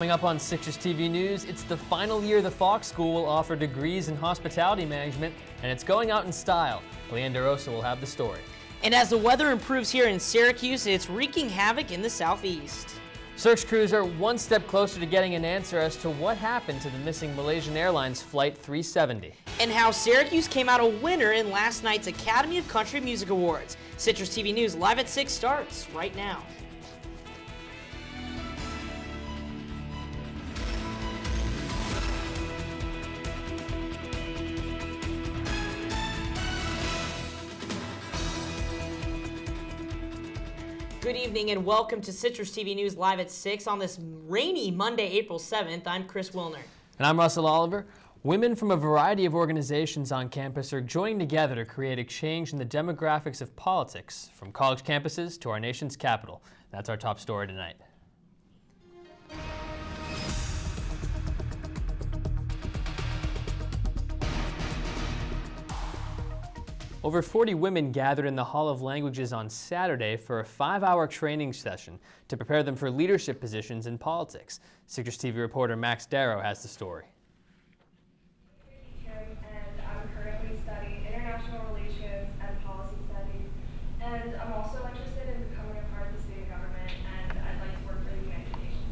Coming up on CitrusTV News, it's the final year the Fox School will offer degrees in hospitality management, and it's going out in style. Leander Rosa will have the story. And as the weather improves here in Syracuse, it's wreaking havoc in the southeast. Search crews are one step closer to getting an answer as to what happened to the missing Malaysian Airlines Flight 370. And how Syracuse came out a winner in last night's Academy of Country Music Awards. CitrusTV News live at 6 starts right now. Good evening and welcome to CitrusTV News live at 6 on this rainy Monday, April 7th. I'm Chris Wilner. And I'm Russell Oliver. Women from a variety of organizations on campus are joining together to create a change in the demographics of politics, from college campuses to our nation's capital. That's our top story tonight. Over 40 women gathered in the Hall of Languages on Saturday for a 5-hour training session to prepare them for leadership positions in politics. CitrusTV reporter Max Darrow has the story. And I'm currently studying international relations and policy studies, and I'm also interested in becoming a part of the student government, and I'd like to work for the United Nations.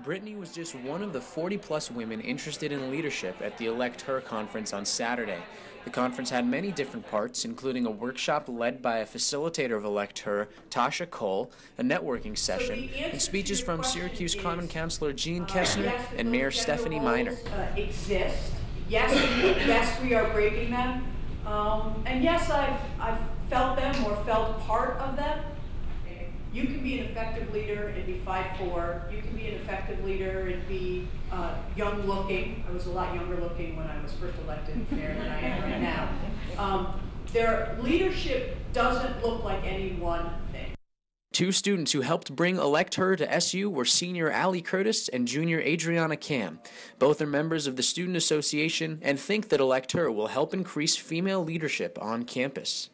Brittany was just one of the 40-plus women interested in leadership at the Elect Her conference on Saturday. The conference had many different parts, including a workshop led by a facilitator of Elect Her, Tasha Cole, a networking session, and speeches from Syracuse Common Councilor Jean Kessner and Mayor Stephanie Miner. Exist. Yes, we are breaking them, and yes, I've felt them or felt part of them. You can be an effective leader and be 5'4". You can be an effective leader and be young looking. I was a lot younger looking when I was first elected there than I am right now. Their leadership doesn't look like any one thing. Two students who helped bring Elect Her to SU were senior Allie Curtis and junior Adriana Cam. Both are members of the Student Association and think that Elect Her will help increase female leadership on campus.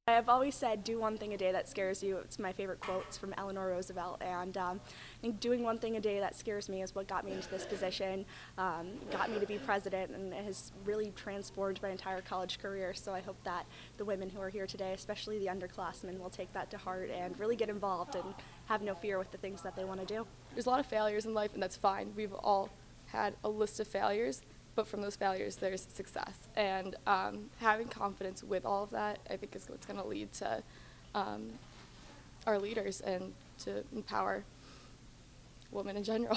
I've always said, do one thing a day that scares you. It's my favorite quotes from Eleanor Roosevelt, and I think doing one thing a day that scares me is what got me into this position, got me to be president, and it has really transformed my entire college career. So I hope that the women who are here today, especially the underclassmen, will take that to heart and really get involved and have no fear with the things that they want to do. There's a lot of failures in life, and that's fine. We've all had a list of failures. But from those failures, there's success. And having confidence with all of that, I think, is what's going to lead to our leaders and to empower women in general.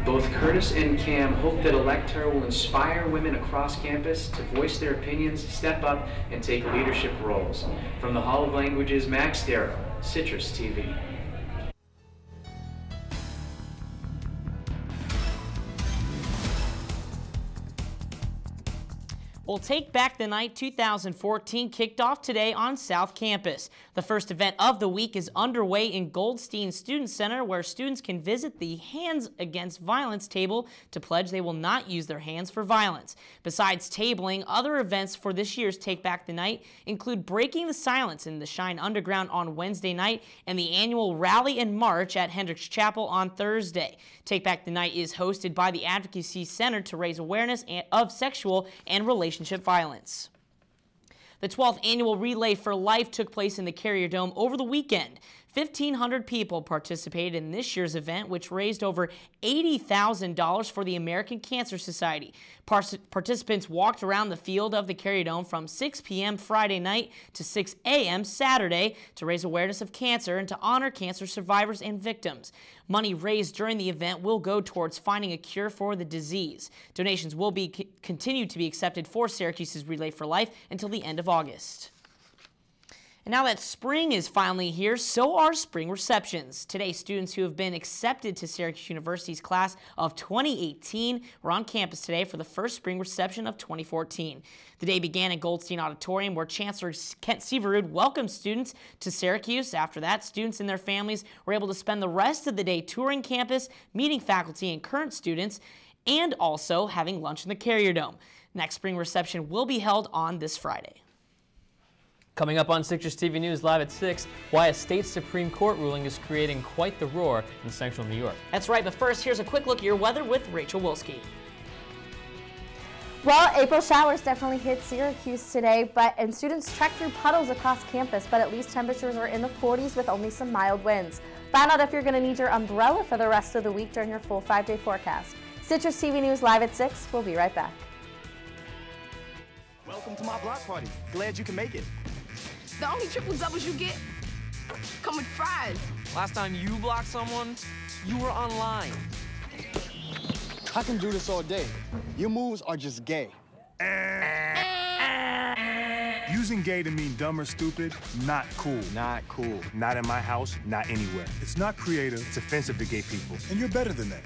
Both Curtis and Cam hope that Elect Her will inspire women across campus to voice their opinions, step up, and take leadership roles. From the Hall of Languages, Max Darrow, CitrusTV. Well, Take Back the Night 2014 kicked off today on South Campus. The first event of the week is underway in Goldstein Student Center, where students can visit the Hands Against Violence table to pledge they will not use their hands for violence. Besides tabling, other events for this year's Take Back the Night include Breaking the Silence in the Shine Underground on Wednesday night and the annual Rally and March at Hendricks Chapel on Thursday. Take Back the Night is hosted by the Advocacy Center to raise awareness of sexual and relationship violence. The 12th annual Relay for Life took place in the Carrier Dome over the weekend. 1,500 people participated in this year's event, which raised over $80,000 for the American Cancer Society. Participants walked around the field of the Carrier Dome from 6 p.m. Friday night to 6 a.m. Saturday to raise awareness of cancer and to honor cancer survivors and victims. Money raised during the event will go towards finding a cure for the disease. Donations will continue to be accepted for Syracuse's Relay for Life until the end of August. And now that spring is finally here, so are spring receptions. Today, students who have been accepted to Syracuse University's class of 2018 were on campus today for the first spring reception of 2014. The day began at Goldstein Auditorium, where Chancellor Kent Severud welcomed students to Syracuse. After that, students and their families were able to spend the rest of the day touring campus, meeting faculty and current students, and also having lunch in the Carrier Dome. Next spring reception will be held on this Friday. Coming up on Citrus TV News Live at 6, why a state Supreme Court ruling is creating quite the roar in central New York. That's right, but first, here's a quick look at your weather with Rachel Wolski. Well, April showers definitely hit Syracuse today, and students trekked through puddles across campus, but at least temperatures are in the 40s with only some mild winds. Find out if you're going to need your umbrella for the rest of the week during your full 5-day forecast. Citrus TV News Live at 6. We'll be right back. Welcome to my block party. Glad you can make it. The only triple doubles you get come with fries. Last time you blocked someone, you were online. I can do this all day. Your moves are just gay. Using gay to mean dumb or stupid, not cool. Not cool. Not in my house, not anywhere. It's not creative, it's offensive to gay people. And you're better than that.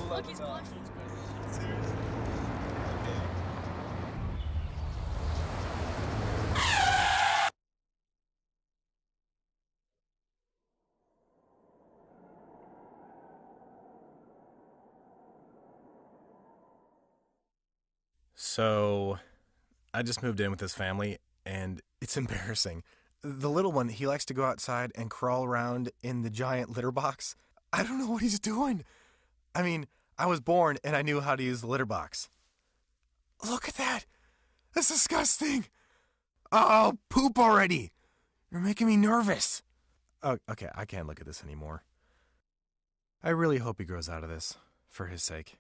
Look, he's blushing. So, I just moved in with his family, and it's embarrassing. The little one, he likes to go outside and crawl around in the giant litter box. I don't know what he's doing. I mean, I was born and I knew how to use the litter box. Look at that. That's disgusting. Oh, poop already. You're making me nervous. Oh, okay, I can't look at this anymore. I really hope he grows out of this, for his sake.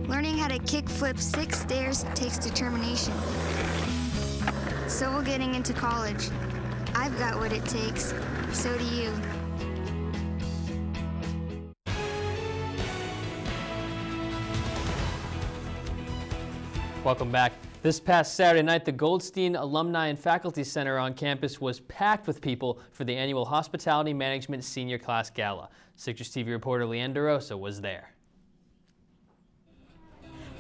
Learning how to kickflip 6 stairs takes determination. So will getting into college. I've got what it takes. So do you. Welcome back. This past Saturday night, the Goldstein Alumni and Faculty Center on campus was packed with people for the annual Hospitality Management Senior Class Gala. Citrus TV reporter Leanne DeRosa was there.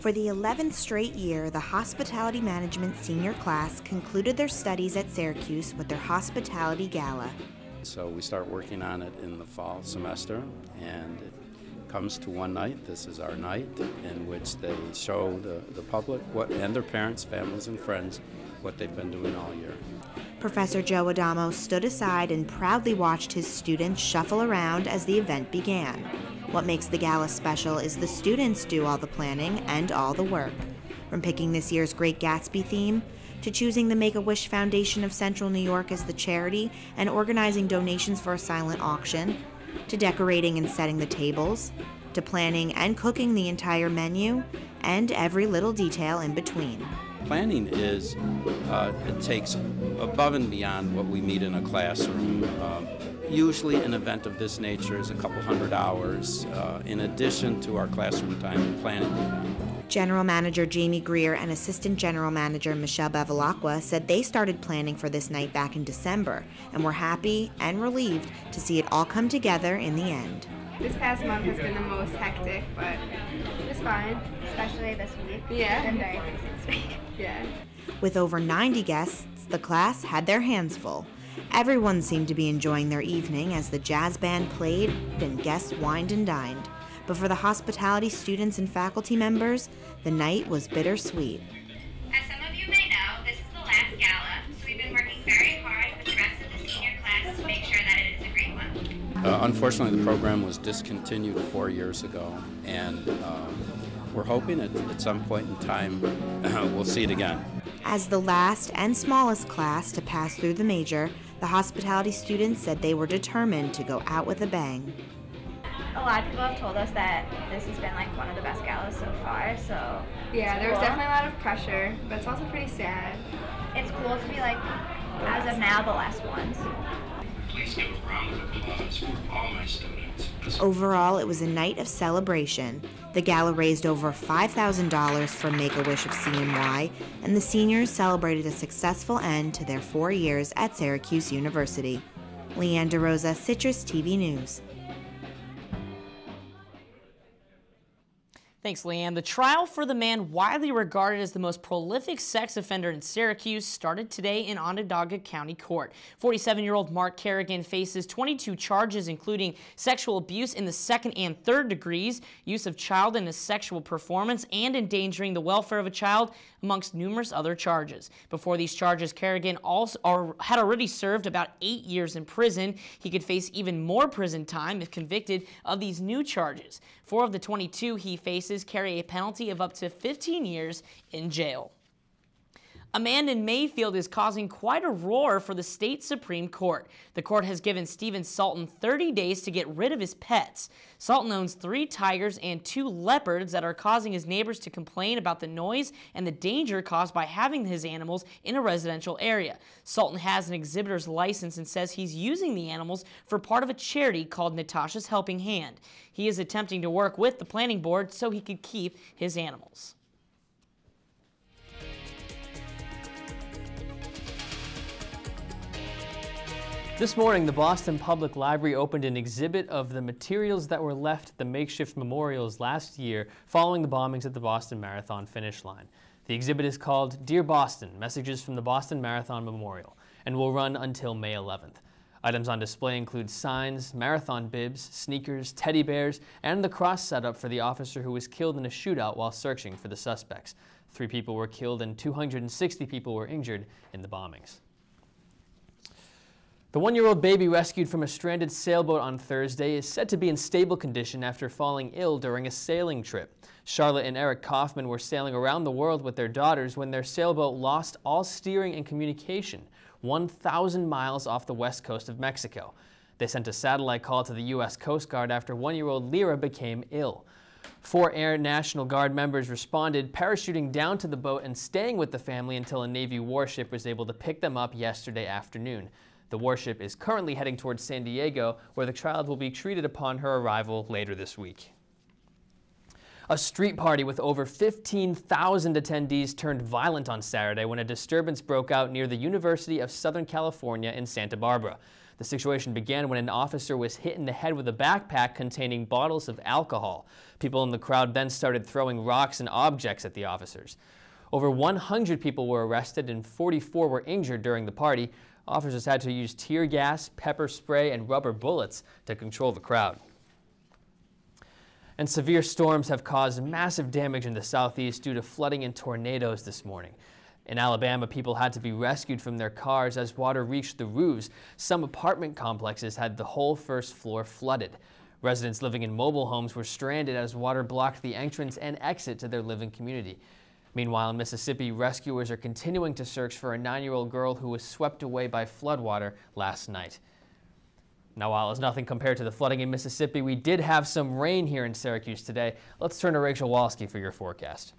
For the 11th straight year, the Hospitality Management Senior Class concluded their studies at Syracuse with their Hospitality Gala. So we start working on it in the fall semester, and it comes to one night. This is our night in which they show the public and their parents, families, and friends what they've been doing all year. Professor Joe Adamo stood aside and proudly watched his students shuffle around as the event began. What makes the gala special is the students do all the planning and all the work. From picking this year's Great Gatsby theme, to choosing the Make-A-Wish Foundation of Central New York as the charity and organizing donations for a silent auction, to decorating and setting the tables, to planning and cooking the entire menu, and every little detail in between. Planning is, it takes above and beyond what we meet in a classroom. Usually an event of this nature is a couple hundred hours, in addition to our classroom time and planning the event. General Manager Jamie Greer and Assistant General Manager Michelle Bevilacqua said they started planning for this night back in December and were happy and relieved to see it all come together in the end. This past month has been the most hectic, but it's fine, especially this week. Yeah. It's been very busy this week. Yeah. With over 90 guests, the class had their hands full. Everyone seemed to be enjoying their evening as the jazz band played and guests wined and dined. But for the hospitality students and faculty members, the night was bittersweet. As some of you may know, this is the last gala, so we've been working very hard with the rest of the senior class to make sure that it is a great one. Unfortunately, the program was discontinued 4 years ago, and we're hoping at some point in time we'll see it again. As the last and smallest class to pass through the major, the hospitality students said they were determined to go out with a bang. A lot of people have told us that this has been like one of the best galas so far, so yeah, there was definitely a lot of pressure, but it's also pretty sad. It's cool to be like, as of now, the last ones. Please give a round of applause success for all my students. Overall, it was a night of celebration. The gala raised over $5,000 for Make-A-Wish of CNY, and the seniors celebrated a successful end to their 4 years at Syracuse University. Leanne DeRosa, Citrus TV News. Thanks, Leanne. The trial for the man widely regarded as the most prolific sex offender in Syracuse started today in Onondaga County Court. 47-year-old Mark Kerrigan faces 22 charges, including sexual abuse in the second and third degrees, use of child in a sexual performance, and endangering the welfare of a child, amongst numerous other charges. Before these charges, Kerrigan had already served about 8 years in prison. He could face even more prison time if convicted of these new charges. 4 of the 22 he faces carry a penalty of up to 15 years in jail. A man in Mayfield is causing quite a roar for the state Supreme Court. The court has given Stephen Sultan 30 days to get rid of his pets. Sultan owns 3 tigers and 2 leopards that are causing his neighbors to complain about the noise and the danger caused by having his animals in a residential area. Sultan has an exhibitor's license and says he's using the animals for part of a charity called Natasha's Helping Hand. He is attempting to work with the planning board so he could keep his animals. This morning, the Boston Public Library opened an exhibit of the materials that were left at the makeshift memorials last year following the bombings at the Boston Marathon finish line. The exhibit is called Dear Boston, Messages from the Boston Marathon Memorial, and will run until May 11th. Items on display include signs, marathon bibs, sneakers, teddy bears, and the cross setup for the officer who was killed in a shootout while searching for the suspects. 3 people were killed and 260 people were injured in the bombings. The 1-year-old baby rescued from a stranded sailboat on Thursday is said to be in stable condition after falling ill during a sailing trip. Charlotte and Eric Kaufman were sailing around the world with their daughters when their sailboat lost all steering and communication 1,000 miles off the west coast of Mexico. They sent a satellite call to the U.S. Coast Guard after 1-year-old Lyra became ill. 4 Air National Guard members responded, parachuting down to the boat and staying with the family until a Navy warship was able to pick them up yesterday afternoon. The warship is currently heading towards San Diego, where the child will be treated upon her arrival later this week. A street party with over 15,000 attendees turned violent on Saturday when a disturbance broke out near the University of Southern California in Santa Barbara. The situation began when an officer was hit in the head with a backpack containing bottles of alcohol. People in the crowd then started throwing rocks and objects at the officers. Over 100 people were arrested and 44 were injured during the party. Officers had to use tear gas, pepper spray, and rubber bullets to control the crowd. And severe storms have caused massive damage in the southeast due to flooding and tornadoes this morning. In Alabama, people had to be rescued from their cars as water reached the roofs. Some apartment complexes had the whole first floor flooded. Residents living in mobile homes were stranded as water blocked the entrance and exit to their living community. Meanwhile, in Mississippi, rescuers are continuing to search for a 9-year-old girl who was swept away by floodwater last night. Now, while it's nothing compared to the flooding in Mississippi, we did have some rain here in Syracuse today. Let's turn to Rachel Walski for your forecast.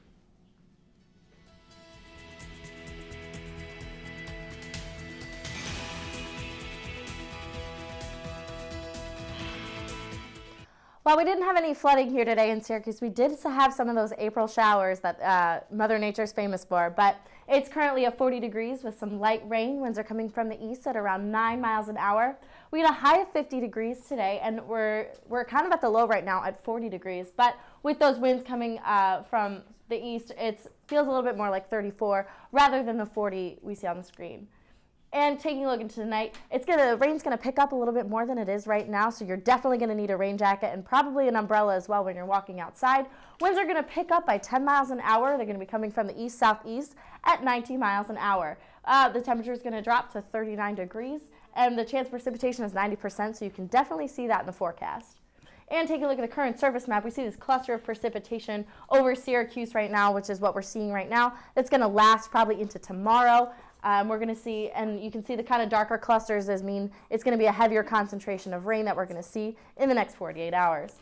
While we didn't have any flooding here today in Syracuse, we did have some of those April showers that Mother Nature's famous for. But it's currently at 40 degrees with some light rain. Winds are coming from the east at around 9 miles an hour. We had a high of 50 degrees today, and we're kind of at the low right now at 40 degrees. But with those winds coming from the east, it feels a little bit more like 34 rather than the 40 we see on the screen. And taking a look into tonight, the rain's gonna pick up a little bit more than it is right now, so you're definitely gonna need a rain jacket and probably an umbrella as well when you're walking outside. Winds are gonna pick up by 10 miles an hour. They're gonna be coming from the east-southeast at 19 miles an hour. The temperature is gonna drop to 39 degrees, and the chance of precipitation is 90%, so you can definitely see that in the forecast. And take a look at the current surface map. We see this cluster of precipitation over Syracuse right now, which is what we're seeing right now. It's gonna last probably into tomorrow. We're going to see, and you can see the kind of darker clusters mean it's going to be a heavier concentration of rain that we're going to see in the next 48 hours.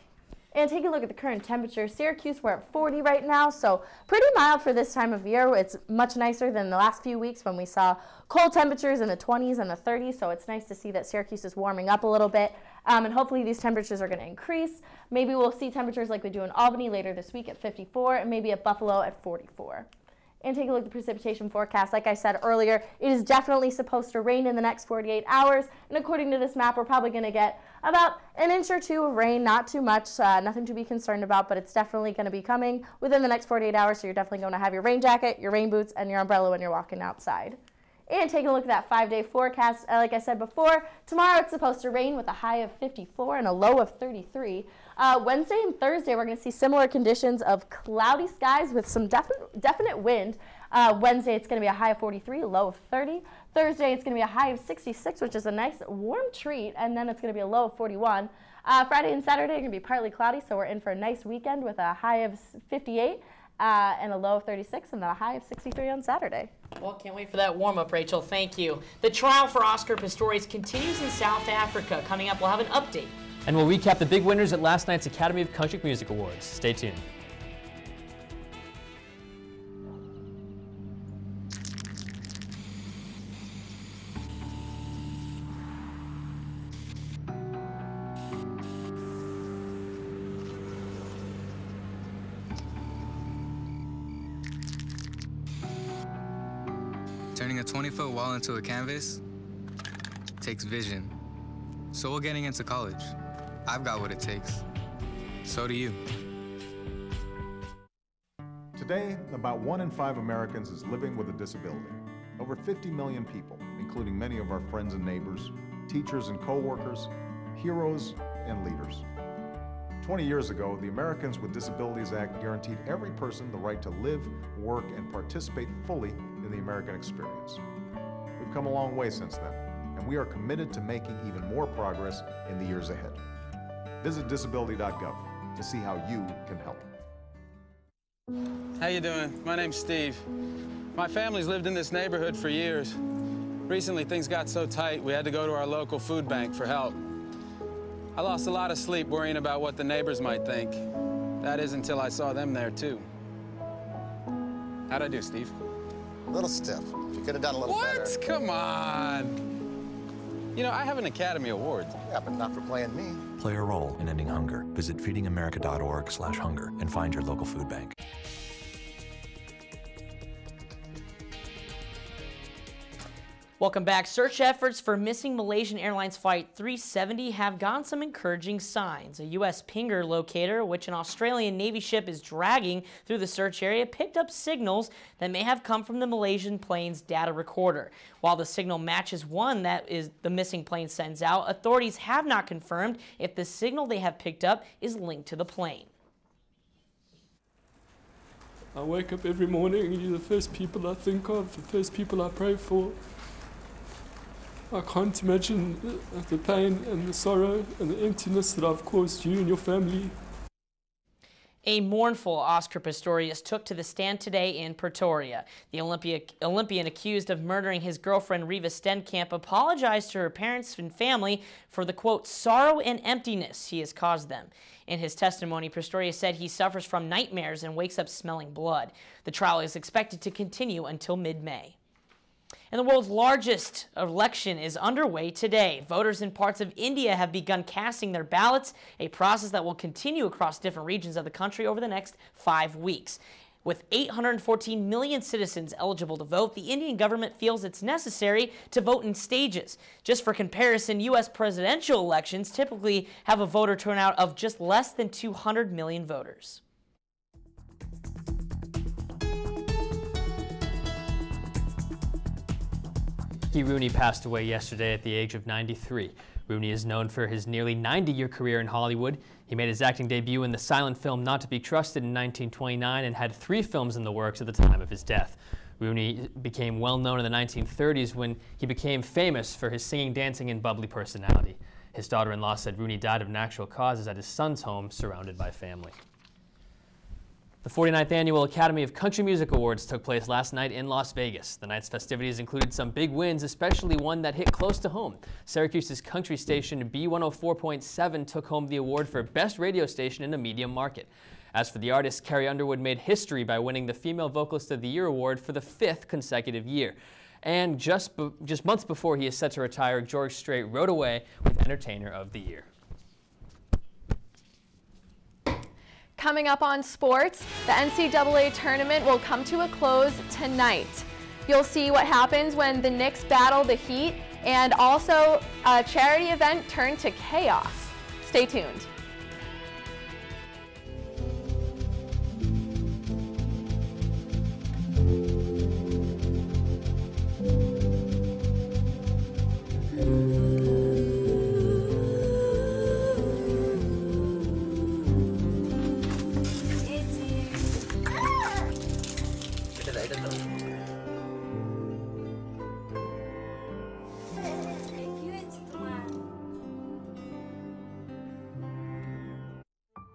And taking a look at the current temperature, Syracuse, we're at 40 right now, so pretty mild for this time of year. It's much nicer than the last few weeks when we saw cold temperatures in the 20s and the 30s, so it's nice to see that Syracuse is warming up a little bit. And hopefully these temperatures are going to increase. Maybe we'll see temperatures like we do in Albany later this week at 54, and maybe at Buffalo at 44. And take a look at the precipitation forecast. Like I said earlier, it is definitely supposed to rain in the next 48 hours. And according to this map, we're probably going to get about an inch or two of rain, not too much, nothing to be concerned about, but it's definitely going to be coming within the next 48 hours. So you're definitely going to have your rain jacket, your rain boots, and your umbrella when you're walking outside. And taking a look at that 5-day forecast, like I said before, tomorrow it's supposed to rain with a high of 54 and a low of 33. Wednesday and Thursday, we're going to see similar conditions of cloudy skies with some definite wind. Wednesday, it's going to be a high of 43, a low of 30. Thursday, it's going to be a high of 66, which is a nice warm treat, and then it's going to be a low of 41. Friday and Saturday are going to be partly cloudy, so we're in for a nice weekend with a high of 58 and a low of 36 and a high of 63 on Saturday. Well, can't wait for that warm-up, Rachel. Thank you. The trial for Oscar Pistorius continues in South Africa. Coming up, we'll have an update. And we'll recap the big winners at last night's Academy of Country Music Awards. Stay tuned. Turning a 20-foot wall into a canvas takes vision. So will getting into college. I've got what it takes. So do you. Today, about 1 in 5 Americans is living with a disability. Over 50 million people, including many of our friends and neighbors, teachers and co-workers, heroes and leaders. 20 years ago, the Americans with Disabilities Act guaranteed every person the right to live, work, and participate fully in the American experience. We've come a long way since then, and we are committed to making even more progress in the years ahead. Visit disability.gov to see how you can help. How you doing? My name's Steve. My family's lived in this neighborhood for years. Recently, things got so tight, we had to go to our local food bank for help. I lost a lot of sleep worrying about what the neighbors might think. That is until I saw them there, too. How'd I do, Steve? A little stiff. You could have done a little better. What? Come on. You know, I have an Academy Award. Yeah, but not for playing me. Play a role in ending hunger. Visit feedingamerica.org/hunger and find your local food bank. Welcome back. Search efforts for missing Malaysian Airlines Flight 370 have gotten some encouraging signs. A U.S. pinger locator, which an Australian Navy ship is dragging through the search area, picked up signals that may have come from the Malaysian plane's data recorder. While the signal matches one that is the missing plane sends out, authorities have not confirmed if the signal they have picked up is linked to the plane. I wake up every morning and you're the first people I think of, the first people I pray for. I can't imagine the pain and the sorrow and the emptiness that I've caused you and your family. A mournful Oscar Pistorius took to the stand today in Pretoria. The Olympian accused of murdering his girlfriend Reva Stenkamp apologized to her parents and family for the, quote, sorrow and emptiness he has caused them. In his testimony, Pistorius said he suffers from nightmares and wakes up smelling blood. The trial is expected to continue until mid-May. And the world's largest election is underway today. Voters in parts of India have begun casting their ballots, a process that will continue across different regions of the country over the next 5 weeks. With 814 million citizens eligible to vote, the Indian government feels it's necessary to vote in stages. Just for comparison, U.S. presidential elections typically have a voter turnout of just less than 200 million voters. Rooney passed away yesterday at the age of 93. Rooney is known for his nearly 90-year career in Hollywood. He made his acting debut in the silent film Not to Be Trusted in 1929 and had 3 films in the works at the time of his death. Rooney became well known in the 1930s when he became famous for his singing, dancing, and bubbly personality. His daughter-in-law said Rooney died of natural causes at his son's home, surrounded by family. The 49th Annual Academy of Country Music Awards took place last night in Las Vegas. The night's festivities included some big wins, especially one that hit close to home. Syracuse's country station B104.7 took home the award for Best Radio Station in a Medium Market. As for the artist, Carrie Underwood made history by winning the Female Vocalist of the Year award for the 5th consecutive year. And just months before he is set to retire, George Strait rode away with Entertainer of the Year. Coming up on sports, the NCAA tournament will come to a close tonight. You'll see what happens when the Knicks battle the Heat, and also a charity event turned to chaos. Stay tuned.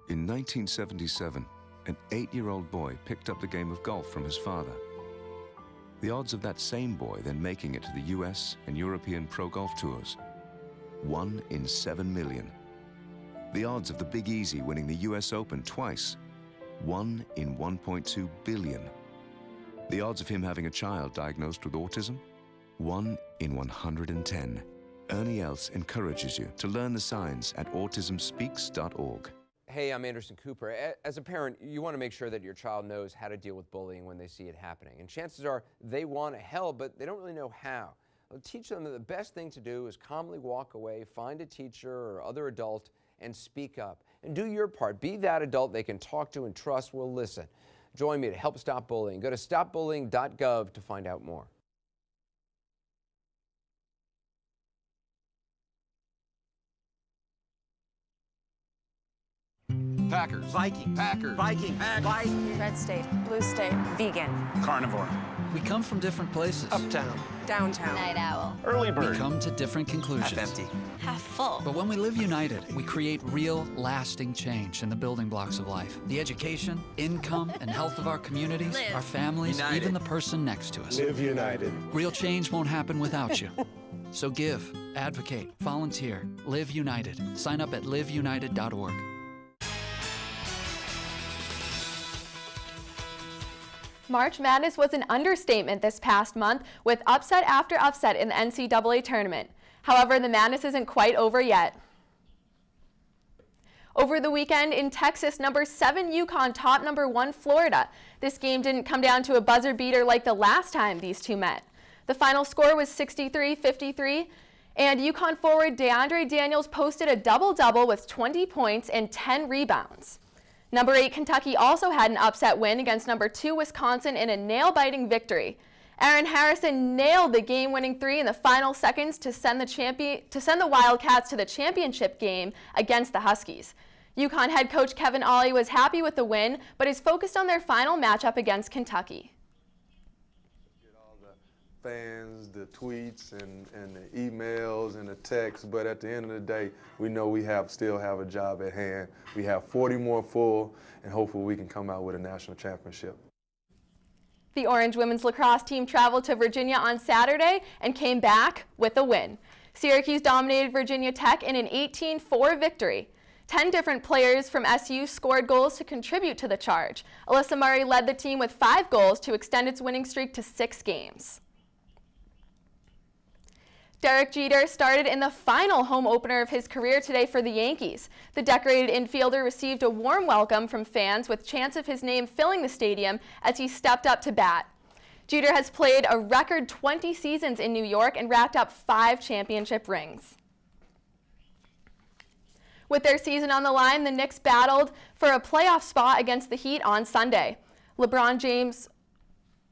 In 1977, an 8-year-old boy picked up the game of golf from his father. The odds of that same boy then making it to the US and European Pro Golf Tours, 1 in 7 million. The odds of the Big Easy winning the US Open twice, 1 in 1.2 billion. The odds of him having a child diagnosed with autism, 1 in 110. Ernie Els encourages you to learn the signs at autismspeaks.org. Hey, I'm Anderson Cooper. As a parent, you want to make sure that your child knows how to deal with bullying when they see it happening. And chances are they want to help, but they don't really know how. Well, teach them that the best thing to do is calmly walk away, find a teacher or other adult, and speak up. And do your part. Be that adult they can talk to and trust will listen. Join me to help stop bullying. Go to stopbullying.gov to find out more. Packers. Viking. Packers. Viking. Viking. Red state. Blue state. Vegan. Carnivore. We come from different places. Uptown. Downtown. Night owl. Early bird. We come to different conclusions. Half empty. Half full. But when we live united, we create real, lasting change in the building blocks of life. The education, income, and health of our communities, Live. our families, United. even the person next to us. Live united. Real change won't happen without you. So give, advocate, volunteer, live united. Sign up at liveunited.org. March Madness was an understatement this past month, with upset after upset in the NCAA tournament. However, the madness isn't quite over yet. Over the weekend in Texas, number 7 UConn topped number 1 Florida. This game didn't come down to a buzzer beater like the last time these two met. The final score was 63-53, and UConn forward DeAndre Daniels posted a double-double with 20 points and 10 rebounds. Number 8 Kentucky also had an upset win against number 2 Wisconsin in a nail-biting victory. Aaron Harrison nailed the game-winning 3 in the final seconds to send the Wildcats to the championship game against the Huskies. UConn head coach Kevin Ollie was happy with the win, but is focused on their final matchup against Kentucky. Fans, the tweets, and the emails and the texts, but at the end of the day, we know we still have a job at hand. We have 40 more full, and hopefully we can come out with a national championship. The Orange women's lacrosse team traveled to Virginia on Saturday and came back with a win. Syracuse dominated Virginia Tech in an 18-4 victory. 10 different players from SU scored goals to contribute to the charge. Alyssa Murray led the team with 5 goals to extend its winning streak to 6 games. Derek Jeter started in the final home opener of his career today for the Yankees. The decorated infielder received a warm welcome from fans with chants of his name filling the stadium as he stepped up to bat. Jeter has played a record 20 seasons in New York and racked up 5 championship rings. With their season on the line, the Knicks battled for a playoff spot against the Heat on Sunday. LeBron James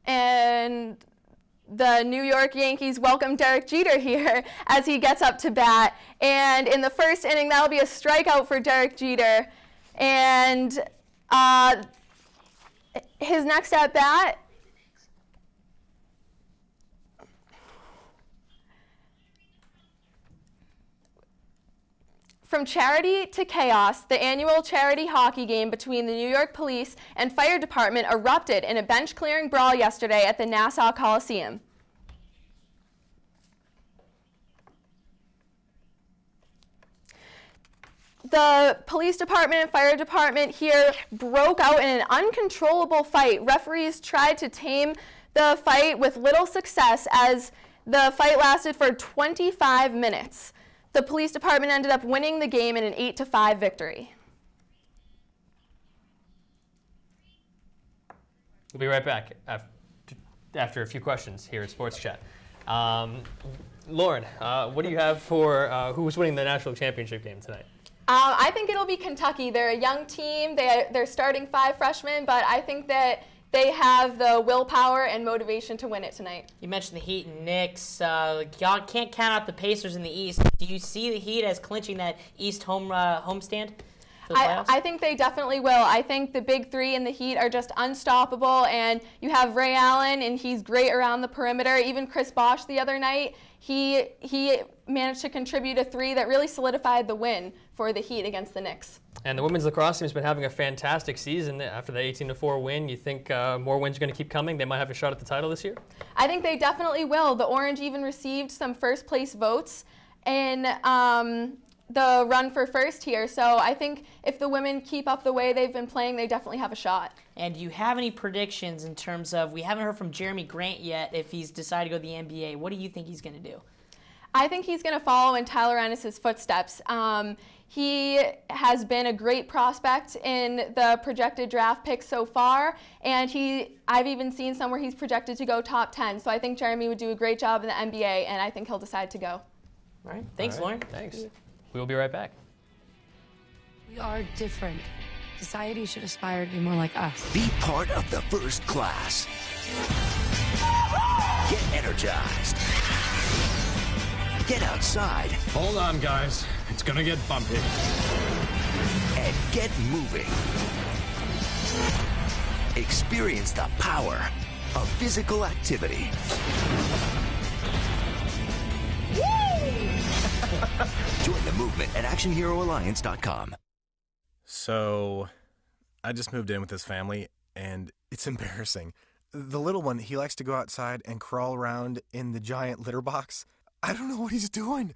and the New York Yankees welcome Derek Jeter here as he gets up to bat. And in the first inning, that'll be a strikeout for Derek Jeter. And his next at bat, From charity to chaos, the annual charity hockey game between the New York Police and Fire Department erupted in a bench-clearing brawl yesterday at the Nassau Coliseum. The police department and fire department here broke out in an uncontrollable fight. Referees tried to tame the fight with little success as the fight lasted for 25 minutes. The police department ended up winning the game in an 8-5 victory. We'll be right back after a few questions here at Sports Chat. Lauren, what do you have for who's winning the national championship game tonight? I think it'll be Kentucky. They're a young team. They're starting 5 freshmen, but I think that they have the willpower and motivation to win it tonight. You mentioned the Heat and Knicks. Y'all can't count out the Pacers in the East. Do you see the Heat as clinching that East homestand for the playoffs? I think they definitely will. I think the big three in the Heat are just unstoppable, and you have Ray Allen, and he's great around the perimeter. Even Chris Bosh the other night, he managed to contribute a 3 that really solidified the win for the Heat against the Knicks. And the women's lacrosse team has been having a fantastic season. After the 18-4 win, you think more wins are going to keep coming? They might have a shot at the title this year? I think they definitely will. The Orange even received some first-place votes in the run for first here. So I think if the women keep up the way they've been playing, they definitely have a shot. And do you have any predictions in terms of, we haven't heard from Jeremy Grant yet, if he's decided to go to the NBA. What do you think he's going to do? I think he's going to follow in Tyler Ennis's footsteps. He has been a great prospect in the projected draft picks so far, and I've even seen some where he's projected to go top 10. So I think Jeremy would do a great job in the NBA, and I think he'll decide to go. All right. Thanks, Lauren. Thanks. We will be right back. We are different. Society should aspire to be more like us. Be part of the first class. Get energized. Get outside. Hold on, guys. It's gonna get bumpy. And get moving. Experience the power of physical activity. Join the movement at ActionHeroAlliance.com. So, I just moved in with this family, and it's embarrassing. The little one, he likes to go outside and crawl around in the giant litter box. I don't know what he's doing.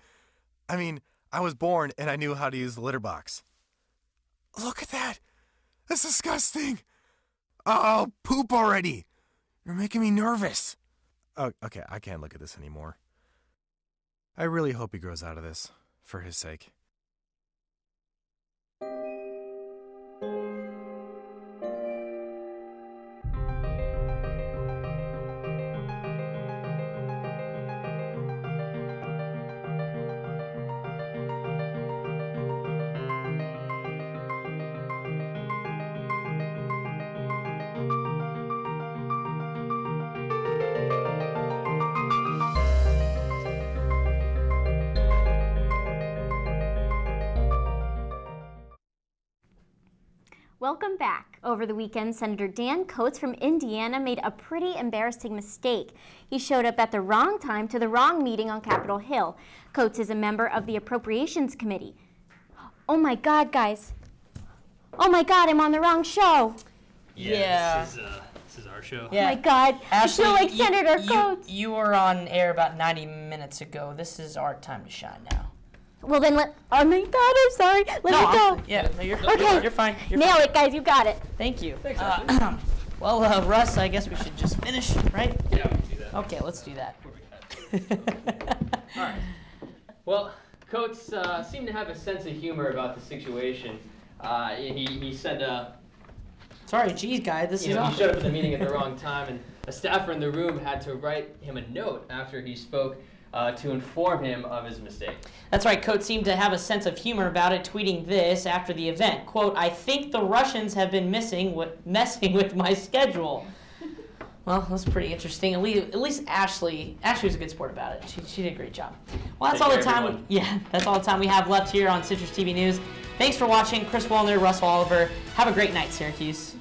I mean, I was born and I knew how to use the litter box. Look at that. That's disgusting. Oh, poop already. You're making me nervous. Oh, okay, I can't look at this anymore. I really hope he grows out of this, for his sake. Welcome back. Over the weekend, Senator Dan Coats from Indiana made a pretty embarrassing mistake. He showed up at the wrong time to the wrong meeting on Capitol Hill. Coats is a member of the Appropriations Committee. Oh my God, guys. Oh my God, I'm on the wrong show. Yeah. This is our show. Yeah. Oh my God, Ashley, I feel like Senator Coats. You were on air about 90 minutes ago. This is our time to shine now. Well then oh my God, I'm sorry. Let me go. No, you're okay. You're fine. Nail it, guys, you got it. Thank you. Thanks, well, Russ, I guess we should just finish, right? Yeah, we can do that. Okay, let's do that. All right. Well, Coates seemed to have a sense of humor about the situation. He said, sorry, geez, guy, this is he awesome. showed up at the meeting at the wrong time, and a staffer in the room had to write him a note after he spoke to inform him of his mistake. That's right, Coates seemed to have a sense of humor about it, tweeting this after the event. Quote, "I think the Russians have been messing with my schedule." Well, that's pretty interesting. At least Ashley was a good sport about it. She did a great job. Well, that's all the time. That's all the time we have left here on Citrus TV News. Thanks for watching. Chris Wallner, Russell Oliver. Have a great night, Syracuse.